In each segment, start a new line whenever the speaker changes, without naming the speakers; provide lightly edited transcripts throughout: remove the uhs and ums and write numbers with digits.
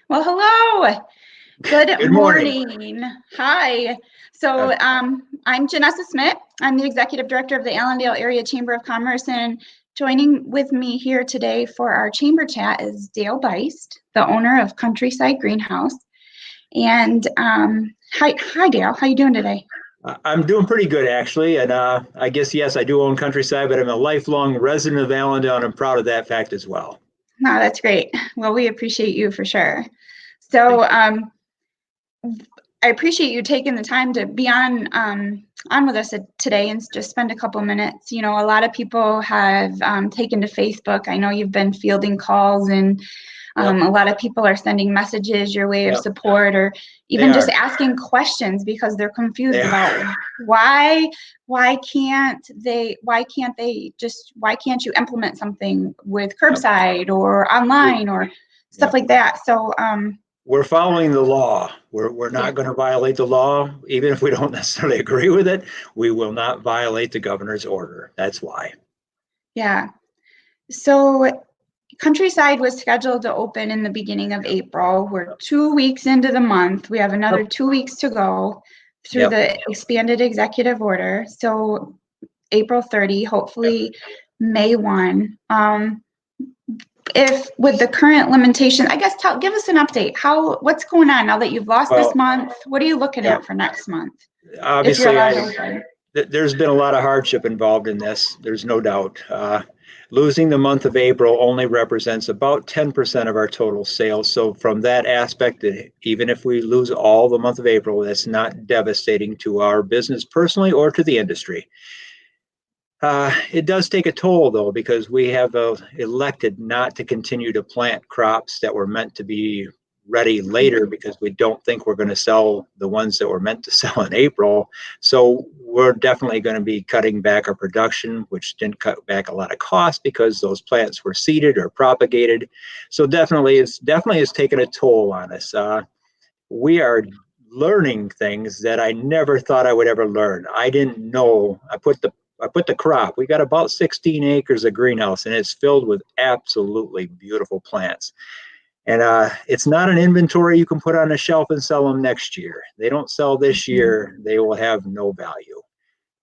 Well, hello. Good
Good morning.
morning. Hi.
Uh,
I'm Janessa Smith. I'm the Executive Director of the Allendale Area Chamber of Commerce, and joining with me here today for our chamber chat is Dale Buist, the owner of Countryside Greenhouse. And hi, Dale. How you doing today?
I'm doing pretty good, actually. And I guess, yes, I do own Countryside, but I'm a lifelong resident of Allendale, and I'm proud of that fact as well.
No, that's great. Well, we appreciate you for sure.
Thank
So,
you.
I appreciate you taking the time to be on with us today and just spend a couple minutes. You know, a lot of people have taken to Facebook. I know you've been fielding calls, and
Yep,
a lot of people are sending messages your way of
yep,
support, or
they
even just
are.
asking questions because they're
They
confused
are.
about why why can't you implement something with
Yep.
curbside or
We're,
online or stuff
yep.
like that. So
We're following the law. We're
yeah.
not going to violate the law, even if we don't necessarily agree with it. We will not violate the governor's order. That's why.
Yeah. So Countryside was scheduled to open in the beginning of April. We're 2 weeks into the month. We have
Yep.
another 2 weeks to go through
Yep.
the expanded executive order. So April 30,
Yep.
hopefully May 1. If with the current limitation, I guess give us an update. What's going on now that you've lost this
Well,
month? What are you looking
yep.
at for next month if you're
Obviously,
allowed to open?
there's been a lot of hardship involved in this. There's no doubt. Losing the month of April only represents about 10% of our total sales. So from that aspect, even if we lose all the month of April, that's not devastating to our business personally or to the industry. It does take a toll, though, because we have elected not to continue to plant crops that were meant to be ready later because we don't think we're going to sell the ones that were meant to sell in April. So we're definitely going to be cutting back our production, which didn't cut back a lot of costs because those plants were seeded or propagated. So definitely it's taken a toll on us. We are learning things that I never thought I would ever learn. I didn't know. I put the crop. We got about 16 acres of greenhouse, and it's filled with absolutely beautiful plants. And it's not an inventory you can put on a shelf and sell them next year. They don't sell this year. They will have no value.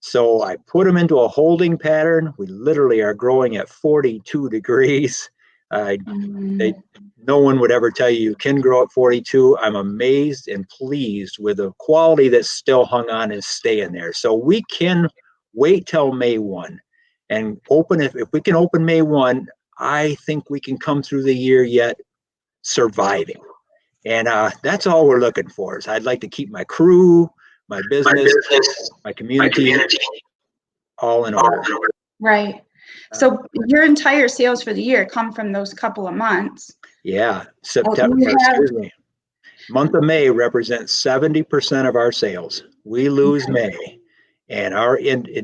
So I put them into a holding pattern. We literally are growing at 42 degrees. They,
Mhm.
no one would ever tell you you can grow at 42. I'm amazed and pleased with the quality that's still hung on and staying there. So we can wait till May 1 and open. If we can open May 1, I think we can come through the year yet surviving. And that's all we're looking for. Is I'd like to keep my crew, my
My
business,
business,
my
my
community
community,
all in
all
order.
in order. Right.
Uh,
So your entire sales for the year come from those couple of months.
yeah,
Oh,
September,
you have,
excuse me. Month of May represents 70% of our sales. We lose May, and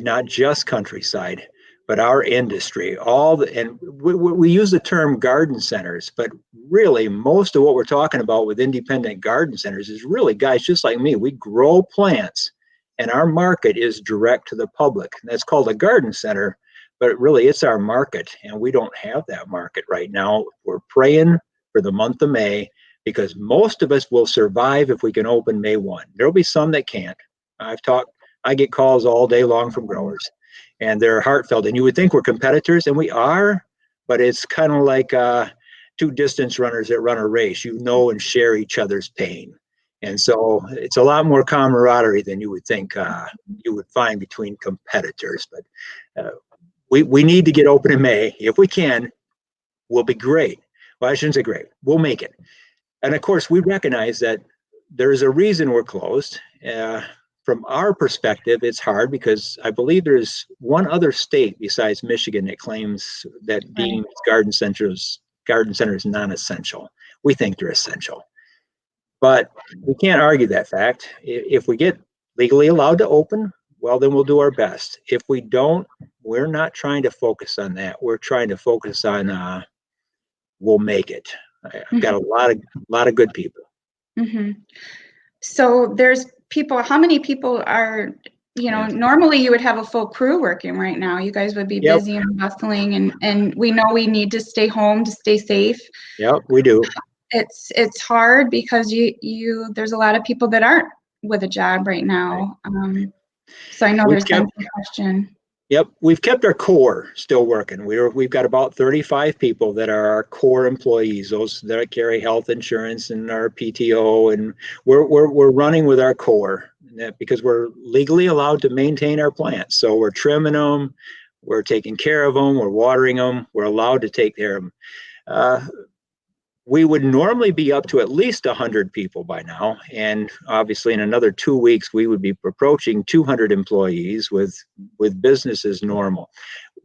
not just Countryside, but our industry. And we use the term garden centers, but really most of what we're talking about with independent garden centers is really guys just like me. We grow plants, and our market is direct to the public. That's called a garden center, but really it's our market, and we don't have that market right now. We're praying for the month of May because most of us will survive if we can open May 1. There'll be some that can't. I get calls all day long from growers, and they're heartfelt. And you would think we're competitors, and we are, but it's kind of like two distance runners that run a race. You know and share each other's pain. And so it's a lot more camaraderie than you would think you would find between competitors. But we need to get open in May. If we can, we'll be great. Well, I shouldn't say great. We'll make it. And of course, we recognize that there's a reason we're closed. From our perspective, it's hard because I believe there's one other state besides Michigan that claims that
right.
deems garden centers non-essential. We think they're essential, but we can't argue that fact. If we get legally allowed to open, well, then we'll do our best. If we don't, we're not trying to focus on that. We're trying to focus on we'll make it. I've got a lot of good people.
Mm-hmm. So there's people, how many people are,
Yeah.
normally you would have a full crew working right now. You guys would be
Yep.
busy and bustling, and we know we need to stay home to stay safe.
Yep. We do.
it's hard because there's a lot of people that aren't with a job right now. So I know
We've
there's been
kept,
some question.
yep, we've kept our core still working. We've got about 35 people that are our core employees, those that carry health insurance and our PTO, and we're running with our core because we're legally allowed to maintain our plants. So we're trimming them, we're taking care of them, we're watering them, we're allowed to take care of them. We would normally be up to at least 100 people by now. And obviously in another 2 weeks, we would be approaching 200 employees with business as normal.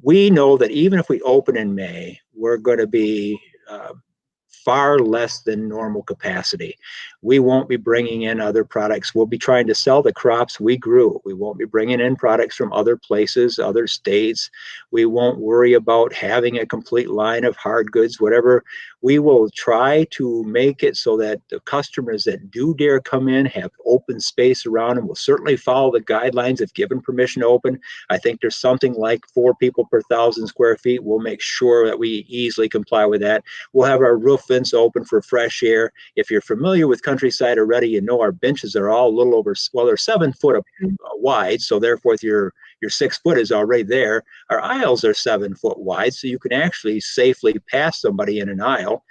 We know that even if we open in May, we're going to be far less than normal capacity. We won't be bringing in other products. We'll be trying to sell the crops we grew. We won't be bringing in products from other places, other states. We won't worry about having a complete line of hard goods, whatever. We will try to make it so that the customers that do dare come in have open space around them. We'll certainly follow the guidelines if given permission to open. I think there's something like 4 people per 1,000 square feet. We'll make sure that we easily comply with that. We'll have our roof vents open for fresh air. If you're familiar with Countryside already, you know our benches are all a little over, well, they're 7 foot wide, so therefore your 6 foot is already there. Our aisles are 7 foot wide, so you can actually safely pass somebody in an aisle.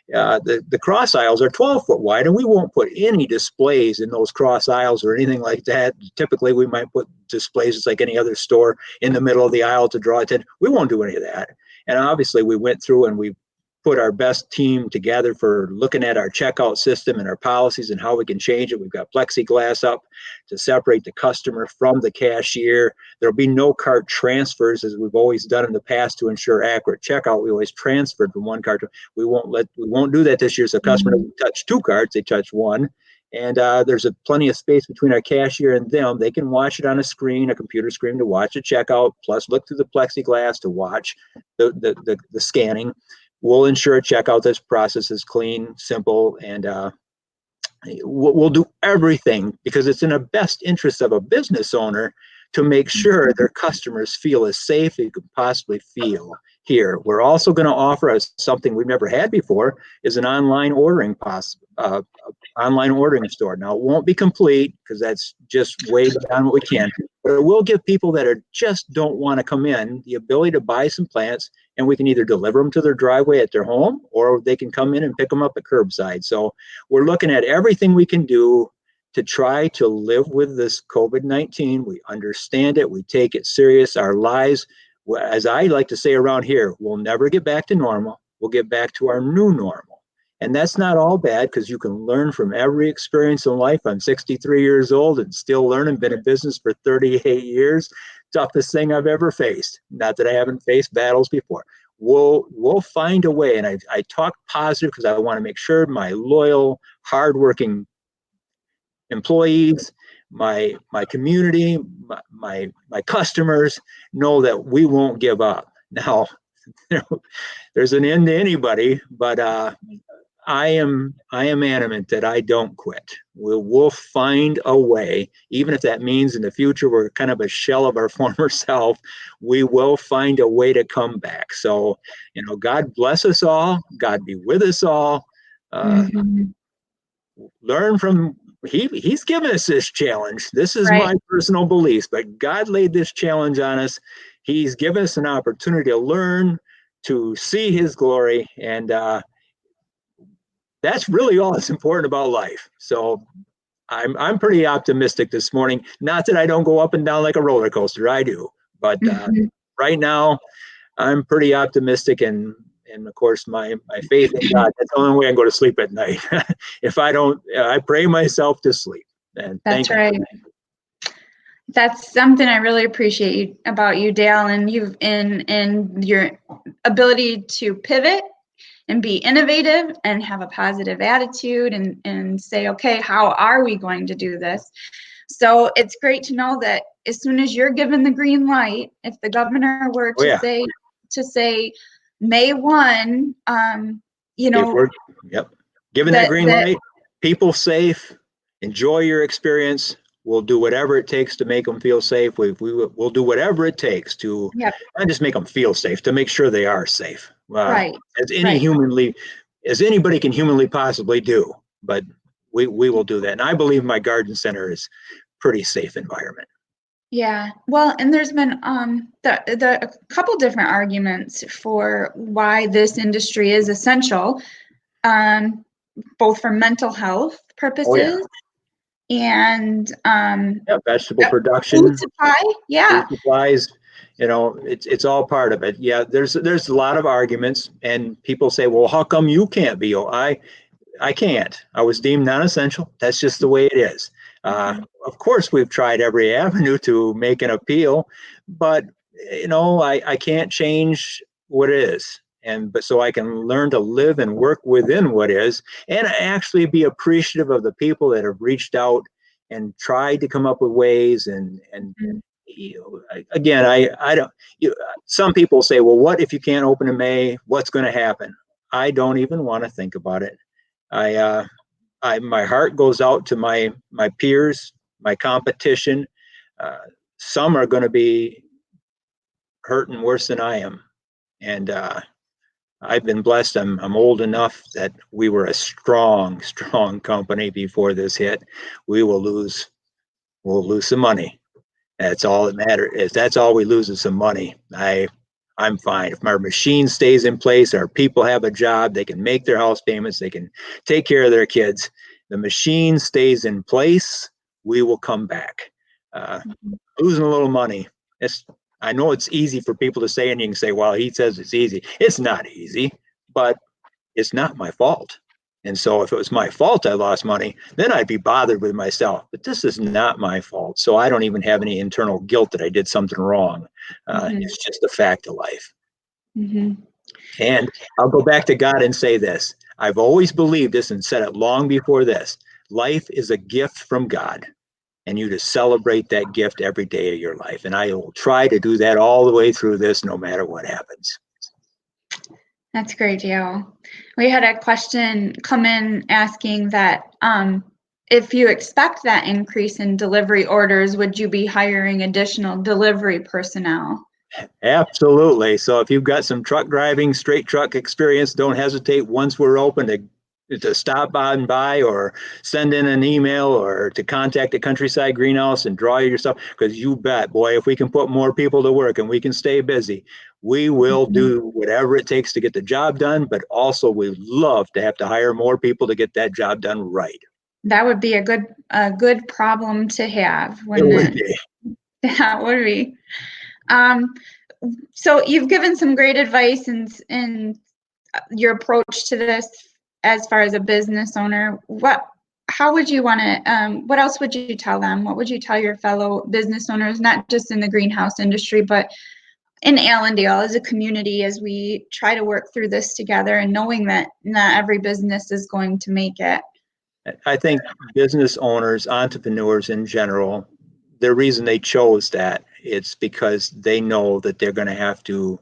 The cross aisles are 12 foot wide, and we won't put any displays in those cross aisles or anything like that. Typically, we might put displays just like any other store in the middle of the aisle to draw attention. We won't do any of that. And obviously, we went through and we put our best team together for looking at our checkout system and our policies and how we can change it. We've got plexiglass up to separate the customer from the cashier. There'll be no cart transfers as we've always done in the past to ensure accurate checkout. We always transferred from one cart to, we won't do that this year. So customer doesn't touch 2 carts, they touch 1. And there's plenty of space between our cashier and them. They can watch it on a screen, a computer screen, to watch the checkout, plus look through the plexiglass to watch the scanning. We'll ensure a checkout this process is clean, simple, and we'll do everything because it's in the best interest of a business owner to make sure their customers feel as safe as they could possibly feel here. We're also going to offer us something we've never had before, is an online ordering online ordering store. Now, it won't be complete because that's just way beyond what we can, but it will give people that just don't want to come in the ability to buy some plants, and we can either deliver them to their driveway at their home, or they can come in and pick them up at curbside. So we're looking at everything we can do to try to live with this COVID-19. We understand it. We take it serious. Our lives, as I like to say around here, we'll never get back to normal. We'll get back to our new normal. And that's not all bad because you can learn from every experience in life. I'm 63 years old and still learning, been in business for 38 years. Toughest thing I've ever faced. Not that I haven't faced battles before. We'll find a way. And I talk positive because I want to make sure my loyal, hardworking employees, my community, my customers know that we won't give up. Now, there's an end to anybody, but I am adamant that I don't quit. We'll find a way, even if that means in the future we're kind of a shell of our former self. We will find a way to come back. So, God bless us all. God be with us all. Learn from He's given us this challenge. This is my personal beliefs, but God laid this challenge on us. He's given us an opportunity to learn, to see His glory, and that's really all that's important about life. So I'm pretty optimistic this morning. Not that I don't go up and down like a roller coaster. I do. But right now, I'm pretty optimistic. And of course, my faith in God, that's the only way I go to sleep at night. If I don't, I pray myself to sleep. And
that's right. That's something I really appreciate about you, Dale, and you've in your ability to pivot and be innovative and have a positive attitude and say, okay, how are we going to do this? So it's great to know that as soon as you're given the green light, if the governor were to say May 1,
given that green light, people safe, enjoy your experience. We'll do whatever it takes to make them feel safe. We'll do whatever it takes to not just make them feel safe, to make sure they are safe. As any humanly as anybody can humanly possibly do. But we will do that. And I believe my garden center is pretty safe environment.
Yeah, well, and there's been a couple different arguments for why this industry is essential, both for mental health
Oh yeah,
purposes and
yeah, vegetable
food
production,
supply. Yeah.
food supplies, it's all part of it. Yeah, there's a lot of arguments, and people say, well, how come you can't be? I can't. I was deemed non-essential. That's just the way it is.
Mhm.
Of course, we've tried every avenue to make an appeal, but I can't change what is. But so I can learn to live and work within what is, and actually be appreciative of the people that have reached out and tried to come up with ways. And
Mhm.
again, I don't. Some people say, well, what if you can't open in May? What's going to happen? I don't even want to think about it. I, my heart goes out to my peers, my competition. Uh, some are going to be hurting worse than I am, and I've been blessed. I'm old enough that we were a strong company before this hit. We will lose we'll lose some money. That's all that matters. Is that's all we lose is some money. I'm fine. If our machine stays in place, our people have a job, they can make their house payments, they can take care of their kids. The machine stays in place, we will come back. Uh,
Mhm.
Losing a little money. It's I know it's easy for people to say, and you can say, well, he says it's easy. It's not easy, but it's not my fault. And so if it was my fault I lost money, then I'd be bothered with myself. But this is not my fault. So I don't even have any internal guilt that I did something wrong.
Mhm.
It's just a fact of life.
Mhm.
And I'll go back to God and say this. I've always believed this and said it long before this. Life is a gift from God, and you to celebrate that gift every day of your life. And I will try to do that all the way through this, no matter what happens.
That's great, Dale. We had a question come in asking that if you expect that increase in delivery orders, would you be hiring additional delivery personnel?
Absolutely. So if you've got some truck driving, straight truck experience, don't hesitate once we're open to stop on by or send in an email or to contact the Countryside Greenhouse and draw your stuff. Because you bet, boy, if we can put more people to work and we can stay busy, we will
Mhm.
do whatever it takes to get the job done. But also, we love to have to hire more people to get that job done right.
That would be a good problem to have,
It
wouldn't
would
it?
be.
That would be. Um, so you've given some great advice in your approach to this as far as a business owner. How would you want to, what else would you tell them? What would you tell your fellow business owners, not just in the greenhouse industry, but in Allendale as a community as we try to work through this together and knowing that not every business is going to make it?
I think business owners, entrepreneurs in general, the reason they chose that it's because they know that they're going to have to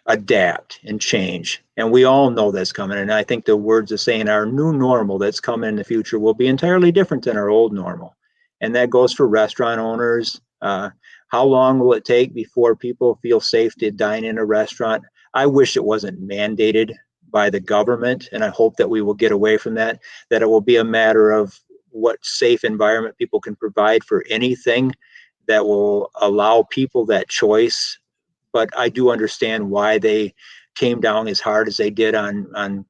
adapt and change. And we all know that's coming. And I think the words of saying our new normal that's coming in the future will be entirely different than our old normal. And that goes for restaurant owners. How long will it take before people feel safe to dine in a restaurant? I wish it wasn't mandated by the government, and I hope that we will get away from that, that it will be a matter of what safe environment people can provide for anything that will allow people that choice. But I do understand why they came down as hard as they did on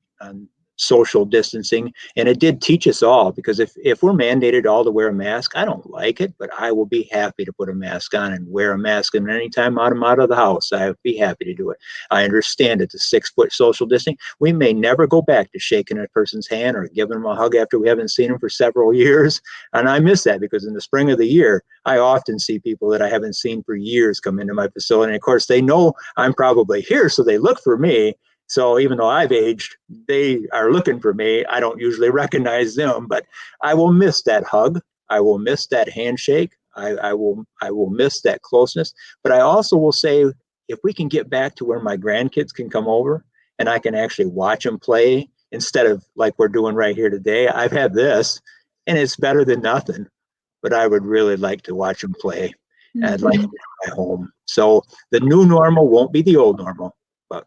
social distancing. And it did teach us all, because if we're mandated all to wear a mask, I don't like it, but I will be happy to put a mask on and wear a mask. And anytime I'm out of the house, I would be happy to do it. I understand it's a 6 foot social distancing. We may never go back to shaking a person's hand or giving them a hug after we haven't seen them for several years. And I miss that, because in the spring of the year, I often see people that I haven't seen for years come into my facility. And of course, they know I'm probably here, so they look for me. So even though I've aged, they are looking for me. I don't usually recognize them, but I will miss that hug. I will miss that handshake. I will miss that closeness. But I also will say, if we can get back to where my grandkids can come over and I can actually watch them play instead of like we're doing right here today, I've had this, and it's better than nothing. But I would really like to watch them play. And I'd like to
Mhm.
be at my home. So the new normal won't be the old normal, but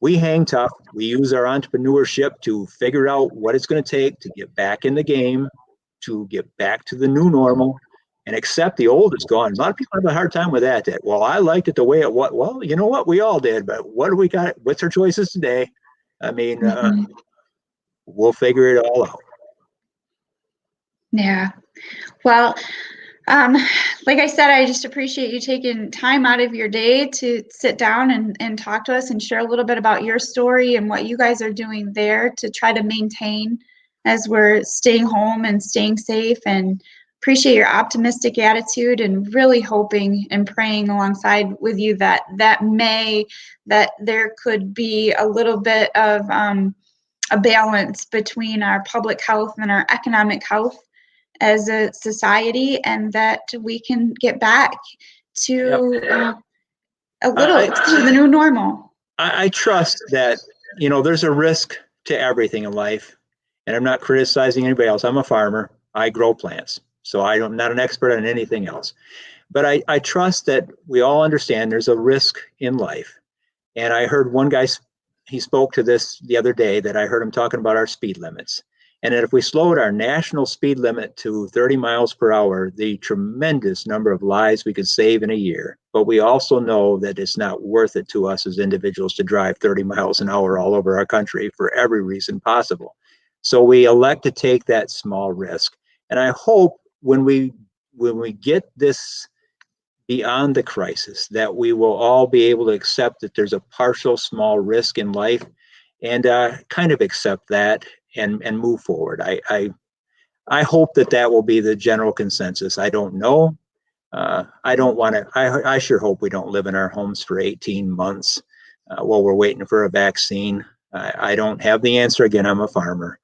we hang tough. We use our entrepreneurship to figure out what it's going to take to get back in the game, to get back to the new normal, and accept the old is gone. A lot of people have a hard time with that. Well, I liked it the way it was. Well, you know what? We all did. But what do we got? What's our choices today? I mean, we'll figure it all out.
Yeah. Well, like I said, I just appreciate you taking time out of your day to sit down and talk to us and share a little bit about your story and what you guys are doing there to try to maintain as we're staying home and staying safe, and appreciate your optimistic attitude, and really hoping and praying alongside with you that there could be a little bit of a balance between our public health and our economic health as a society, and that we can get back to a little to the new normal.
I trust that, there's a risk to everything in life, and I'm not criticizing anybody else. I'm a farmer. I grow plants, so I'm not an expert on anything else. But I trust that we all understand there's a risk in life. And I heard one guy, he spoke to this the other day, that I heard him talking about our speed limits. And that if we slowed our national speed limit to 30 miles per hour, the tremendous number of lives we could save in a year. But we also know that it's not worth it to us as individuals to drive 30 miles an hour all over our country for every reason possible. So we elect to take that small risk. And I hope when we get this beyond the crisis, that we will all be able to accept that there's a partial small risk in life, and kind of accept that and move forward. I hope that will be the general consensus. I don't know. I don't want to. I sure hope we don't live in our homes for 18 months while we're waiting for a vaccine. I don't have the answer. Again, I'm a farmer,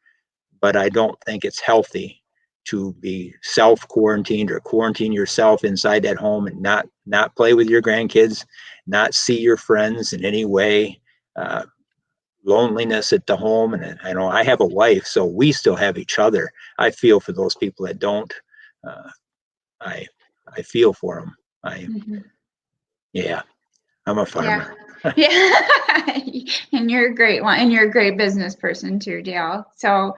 but I don't think it's healthy to be self-quarantined or quarantine yourself inside that home and not play with your grandkids, not see your friends in any way. Loneliness at the home, and I know I have a wife, so we still have each other. I feel for those people that don't. I feel for them. Yeah, I'm a farmer.
Yeah. And you're a great one, and you're a great business person too, Dale. So,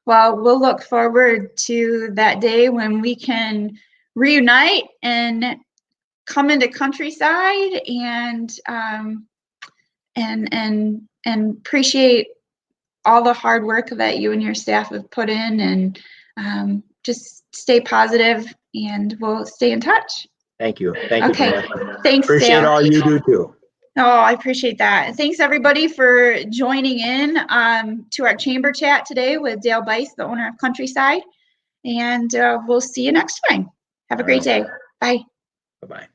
well, we'll look forward to that day when we can reunite and come into Countryside and appreciate all the hard work that you and your staff have put in, and just stay positive, and we'll stay in touch.
Thank you. Thank you.
Okay. Thanks,
appreciate
Dale.
all you do too.
Oh, I appreciate that. Thanks everybody for joining in to our chamber chat today with Dale Buist, the owner of Countryside. And we'll see you next time. Have a great day. Bye.
Bye-bye.